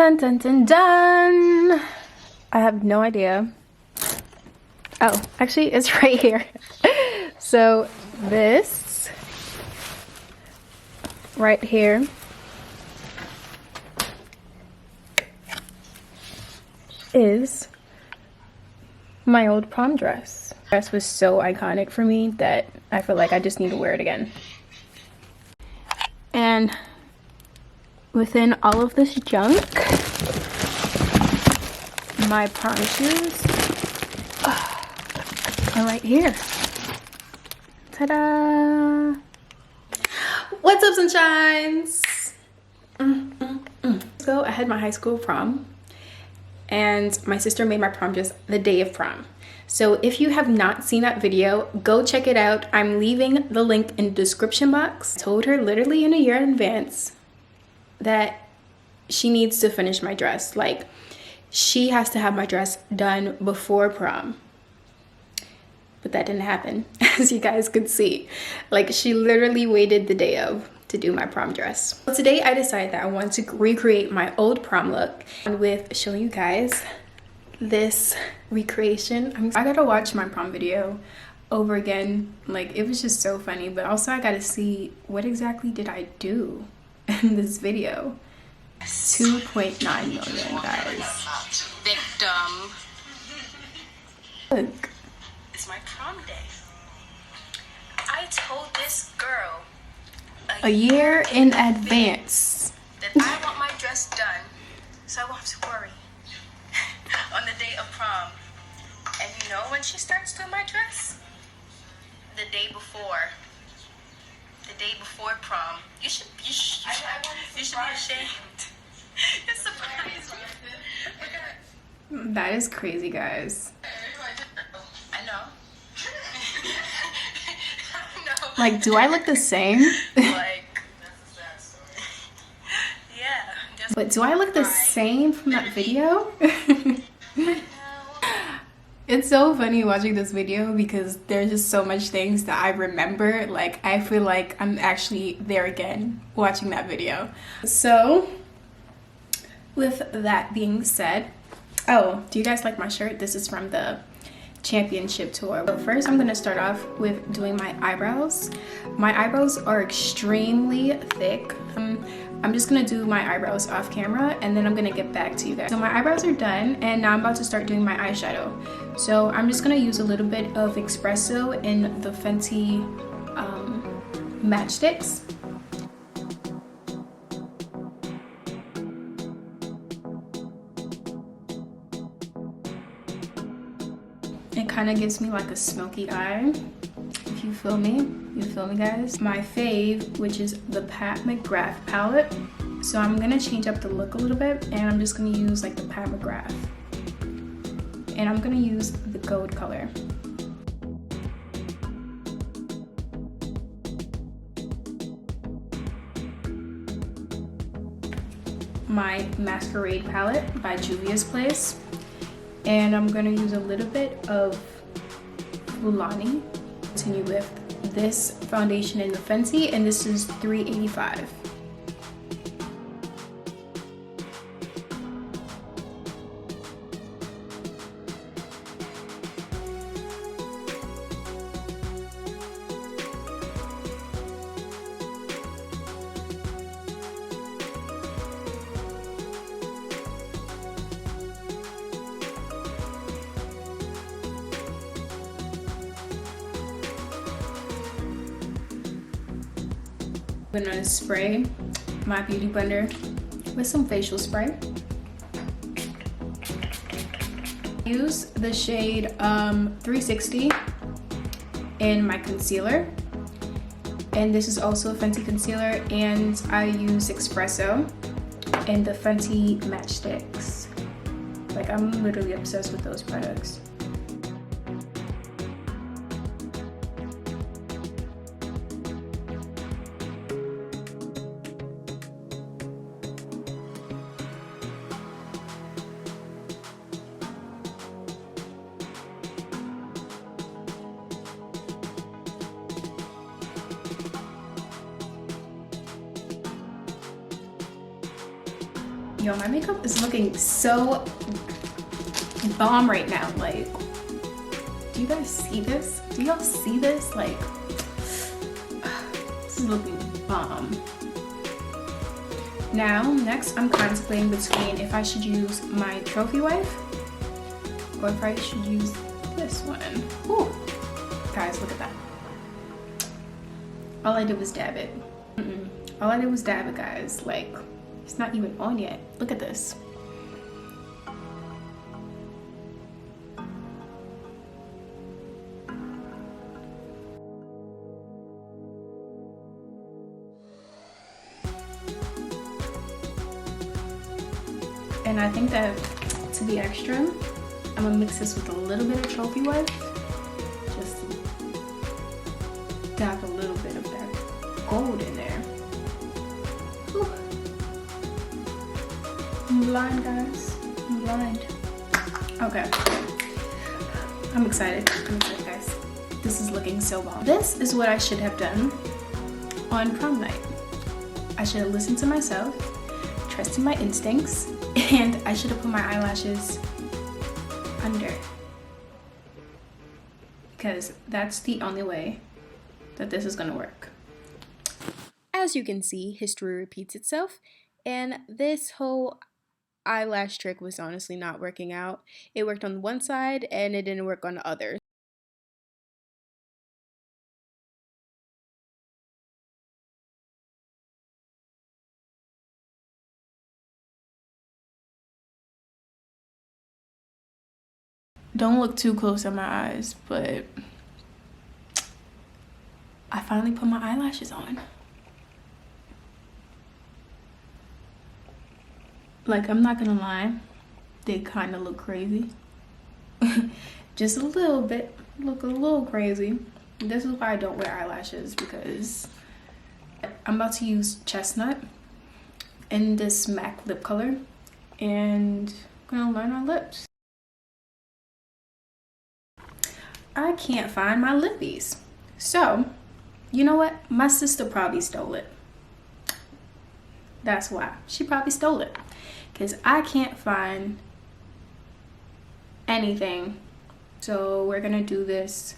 Dun dun dun dun. I have no idea. Oh, actually it's right here. So this right here is my old prom dress. The dress was so iconic for me that I feel like I just need to wear it again. And within all of this junk, my prom shoes are right here. Ta-da! What's up, sunshines? So I had my high school prom, and my sister made my prom dress the day of prom. So if you have not seen that video, go check it out. I'm leaving the link in the description box. I told her literally in a year in advance that she needs to finish my dress. Like, she has to have my dress done before prom. But that didn't happen, as you guys could see. Like, she literally waited the day of to do my prom dress. So today I decided that I want to recreate my old prom look with showing you guys this recreation. I gotta watch my prom video over again. Like, it was just so funny, but also I gotta see what exactly did I do in this video. 2.9 million, guys. Victim. Look. It's my prom day. I told this girl A year in advance that I want my dress done so I won't have to worry on the day of prom. And you know when she starts doing my dress? The day before. The day before prom. You should be ashamed. It's surprising. That is crazy, guys. I know. Like, do I look the same? Like, yeah. But do I look the same from that video? It's so funny watching this video because there's just so much things that I remember. Like, I feel like I'm actually there again watching that video. So, with that being said, oh, do you guys like my shirt? This is from the championship tour. So first I'm gonna start off with doing my eyebrows. My eyebrows are extremely thick. I'm just gonna do my eyebrows off camera and then I'm gonna get back to you guys. So my eyebrows are done and now I'm about to start doing my eyeshadow. So I'm just gonna use a little bit of espresso in the Fenty matchsticks. It kind of gives me like a smoky eye, if you feel me. You feel me, guys? My fave, which is the McGrath palette. So I'm gonna change up the look a little bit and I'm just gonna use like the McGrath. And I'm gonna use the gold color. My Masquerade palette by Juvia's Place. And I'm gonna use a little bit of Fulani. Continue with this foundation in the Fenty, and this is $3.85. I'm gonna spray my beauty blender with some facial spray. Use the shade 360 in my concealer. And this is also a Fenty concealer, and I use espresso and the Fenty matchsticks. Like, I'm literally obsessed with those products. Yo, my makeup is looking so bomb right now. Like, do you guys see this? Do y'all see this? Like, this is looking bomb. Now, next I'm contemplating between if I should use my trophy wife or if I should use this one. Ooh. Guys, look at that. All I did was dab it. All I did was dab it, guys. Like, it's not even on yet. Look at this. And I think that to be extra, I'm gonna mix this with a little bit of trophy wife. Just dab a little bit of that gold in there. Whew. I'm blind, guys. I'm blind. Okay. I'm excited. I'm excited, guys. This is looking so bomb. This is what I should have done on prom night. I should have listened to myself, trusted my instincts, and I should have put my eyelashes under. Because that's the only way that this is gonna work. As you can see, history repeats itself, and this whole eyelash trick was honestly not working out. It worked on one side and it didn't work on the other. Don't look too close at my eyes, but I finally put my eyelashes on. Like, I'm not gonna lie, they kind of look crazy. Just a little bit, look a little crazy. This is why I don't wear eyelashes, because I'm about to use Chestnut in this MAC lip color, and I'm gonna line my lips. I can't find my lippies. So, you know what? My sister probably stole it. That's why. She probably stole it. Because I can't find anything. So we're going to do this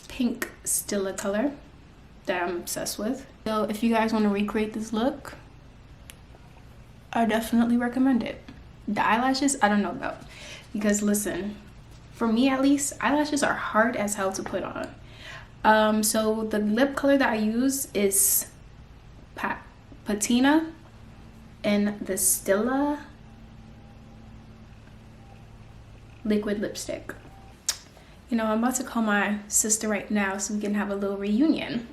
pink Stilla color that I'm obsessed with. So if you guys want to recreate this look, I definitely recommend it. The eyelashes, I don't know about. Because listen, for me at least, eyelashes are hard as hell to put on. So the lip color that I use is Patina and the Stilla liquid lipstick. You know, I'm about to call my sister right now so we can have a little reunion.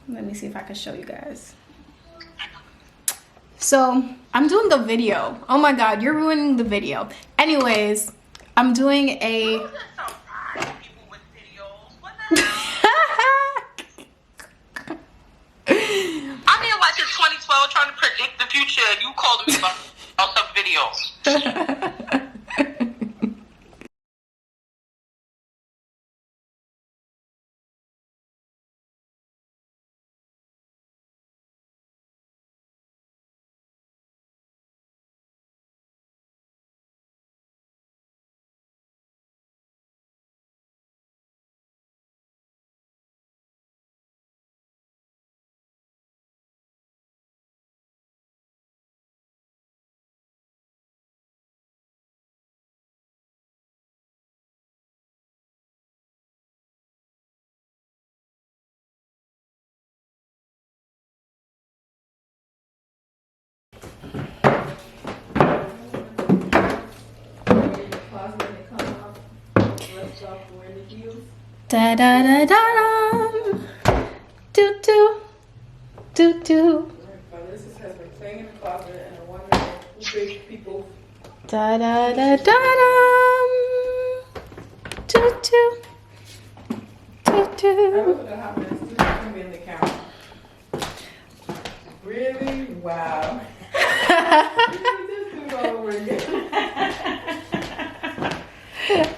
Let me see if I can show you guys. So I'm doing a video. Oh my god, you're ruining the video. Anyways, I'm doing a I'm here like it's 2012 trying to predict the future and you calling me about some videos. Da da da da dum. Do do do do. My Mrs. has been playing in the closet and I wonder who big people. Da da da da dum. Do do do I do. was gonna happen. It's just gonna be in the camera. Really? Wow. Just do it all over again.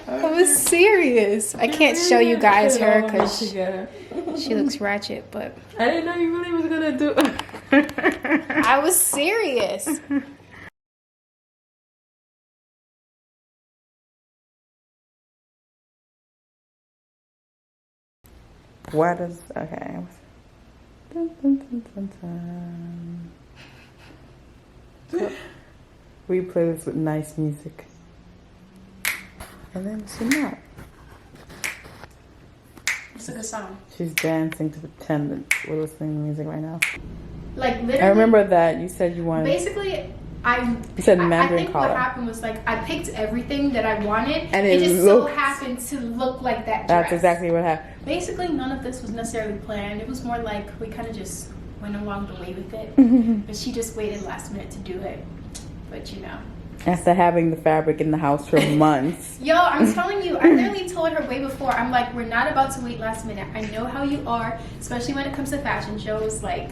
I was serious. I can't show you guys her because together. She looks ratchet, but I didn't know you really was gonna do. I was serious. Why does okay? Dun, dun, dun, dun, dun. We play this with nice music, and then she not. It's a good song. She's dancing to pretend that we're listening to music right now. Like literally. I remember that you said you wanted. Basically, You said I Mandarin think collar. what happened was like I picked everything that I wanted, And it it just so looked- happened to look like that dress. That's exactly what happened. Basically, none of this was necessarily planned. It was more like we kind of just went along the way with it. But she just waited last minute to do it. But you know. After having the fabric in the house for months. Yo, I'm telling you, I literally told her way before. I'm like, we're not about to wait last minute. I know how you are, especially when it comes to fashion shows. Like,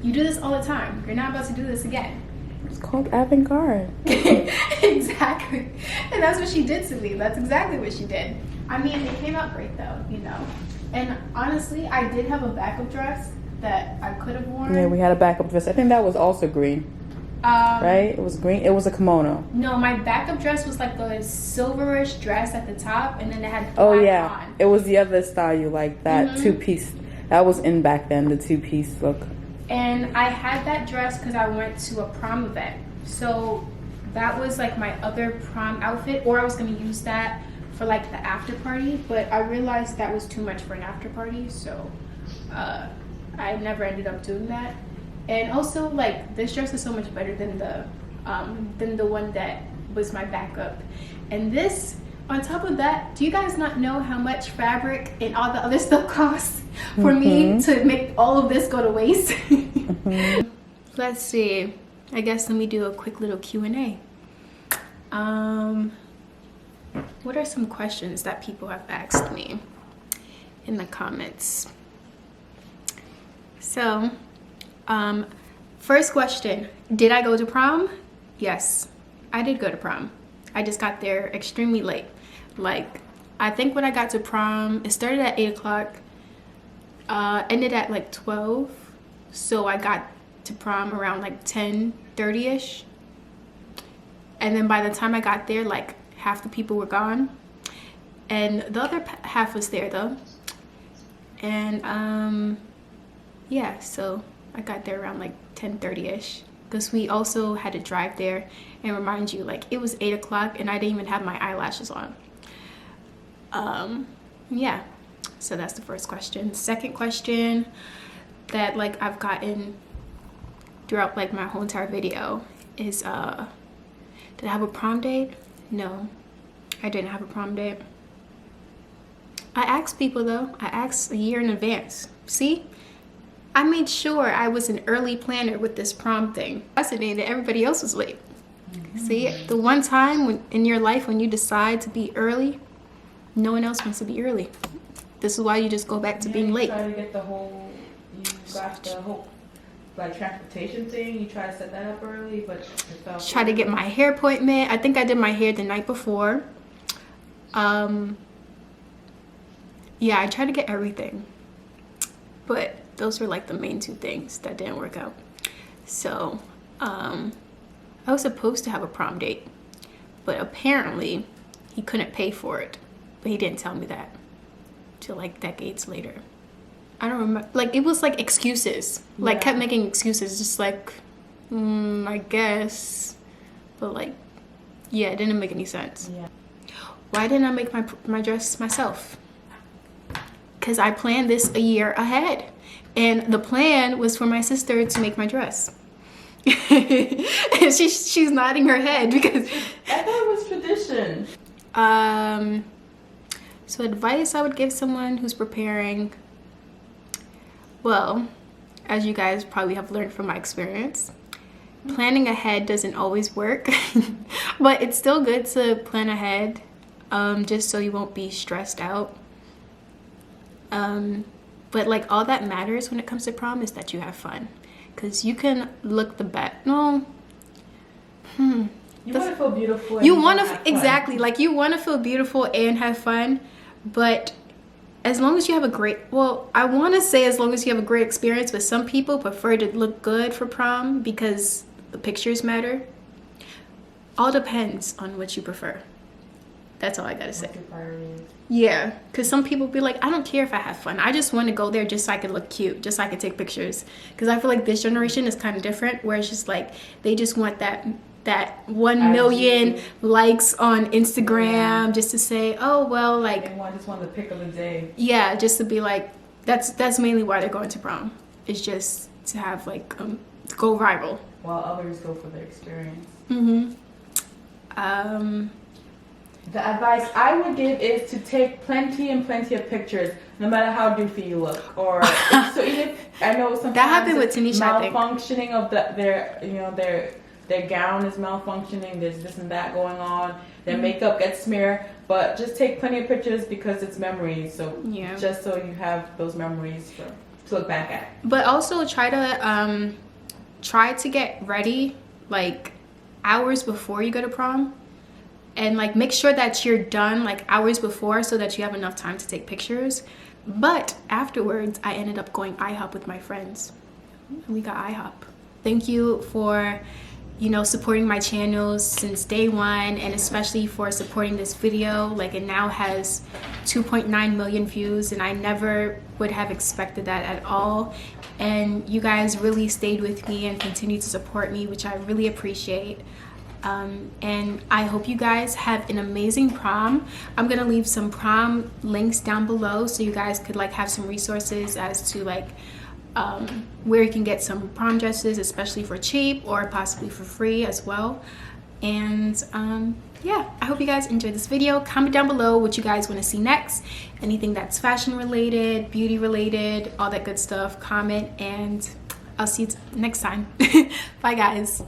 you do this all the time. You're not about to do this again. It's called avant-garde. Exactly. And that's what she did to me. That's exactly what she did. I mean, it came out great though, you know. And honestly, I did have a backup dress that I could have worn. Yeah, we had a backup dress. I think that was also green. Right? It was green. It was a kimono. No, my backup dress was like a silverish dress at the top, and then it had black Oh yeah, on. it was the other style you like, that two-piece. That was in back then, the two-piece look. And I had that dress because I went to a prom event. So that was like my other prom outfit, or I was going to use that for like the after party, but I realized that was too much for an after party, so I never ended up doing that. And also, like, this dress is so much better than the one that was my backup. And this, on top of that, do you guys not know how much fabric and all the other stuff costs for me to make all of this go to waste? Let's see. I guess let me do a quick little Q&A. What are some questions that people have asked me in the comments? So, first question, did I go to prom? Yes, I did go to prom. I just got there extremely late. Like, I think when I got to prom, it started at 8 o'clock, ended at like 12. So I got to prom around like 10:30ish. And then by the time I got there, like half the people were gone. And the other half was there though. And yeah, so I got there around like 10:30ish, because we also had to drive there, and remind you, like, it was 8 o'clock and I didn't even have my eyelashes on. Yeah, so that's the first question. Second question that like I've gotten throughout like my whole entire video is did I have a prom date? No, I didn't have a prom date. I asked people though. I asked a year in advance. See, I made sure I was an early planner with this prom thing. Fascinating that everybody else was late. See, the one time when, in your life when you decide to be early, no one else wants to be early. This is why you just go back to being late. You try to get the whole, you got the whole, like, transportation thing. You try to set that up early, but it fell Try to get my hair appointment. I think I did my hair the night before. Yeah, I tried to get everything, but those were like the main two things that didn't work out. So I was supposed to have a prom date, but apparently he couldn't pay for it, but he didn't tell me that till like decades later. I don't remember, like it was like excuses, like kept making excuses, just like I guess, but like yeah, it didn't make any sense. Why didn't I make my dress myself? Because I planned this a year ahead, and the plan was for my sister to make my dress. And she's nodding her head because I thought it was tradition. So advice I would give someone who's preparing, well, as you guys probably have learned from my experience, planning ahead doesn't always work. But it's still good to plan ahead, just so you won't be stressed out. But like all that matters when it comes to prom is that you have fun, because you can look the best. No, You want to feel beautiful. you want to exactly, like you want to feel beautiful and have fun, but as long as you have a great, well, I want to say as long as you have a great experience, but some people prefer to look good for prom because the pictures matter. All depends on what you prefer. That's all I gotta say. What's your priorities? Yeah, because some people be like, I don't care if I have fun. I just want to go there just so I can look cute, just so I can take pictures. Because I feel like this generation is kind of different, where it's just like they just want that 1 million likes on Instagram just to say, oh well, like They just want the pick of the day. yeah, just to be like, that's mainly why they're going to prom. It's just to have like to go viral. While others go for their experience. The advice I would give is to take plenty and plenty of pictures, no matter how doofy you look. Or so even I know sometimes That happened with Tanisha, I think. malfunctioning of their gown is malfunctioning. There's this and that going on. Their makeup gets smeared, but just take plenty of pictures because it's memories. So Yeah. just so you have those memories to look back at. But also try to get ready like hours before you go to prom. And like make sure that you're done like hours before so that you have enough time to take pictures. But afterwards, I ended up going IHOP with my friends. We got IHOP. Thank you for, supporting my channels since day one, and especially for supporting this video. Like, it now has 2.9 million views, and I never would have expected that at all. And you guys really stayed with me and continue to support me, which I really appreciate. And I hope you guys have an amazing prom. I'm gonna leave some prom links down below so you guys could like have some resources as to like where you can get some prom dresses, especially for cheap or possibly for free as well. And yeah, I hope you guys enjoyed this video. Comment down below what you guys want to see next, anything that's fashion related, beauty related, all that good stuff. Comment, and I'll see you next time. Bye guys.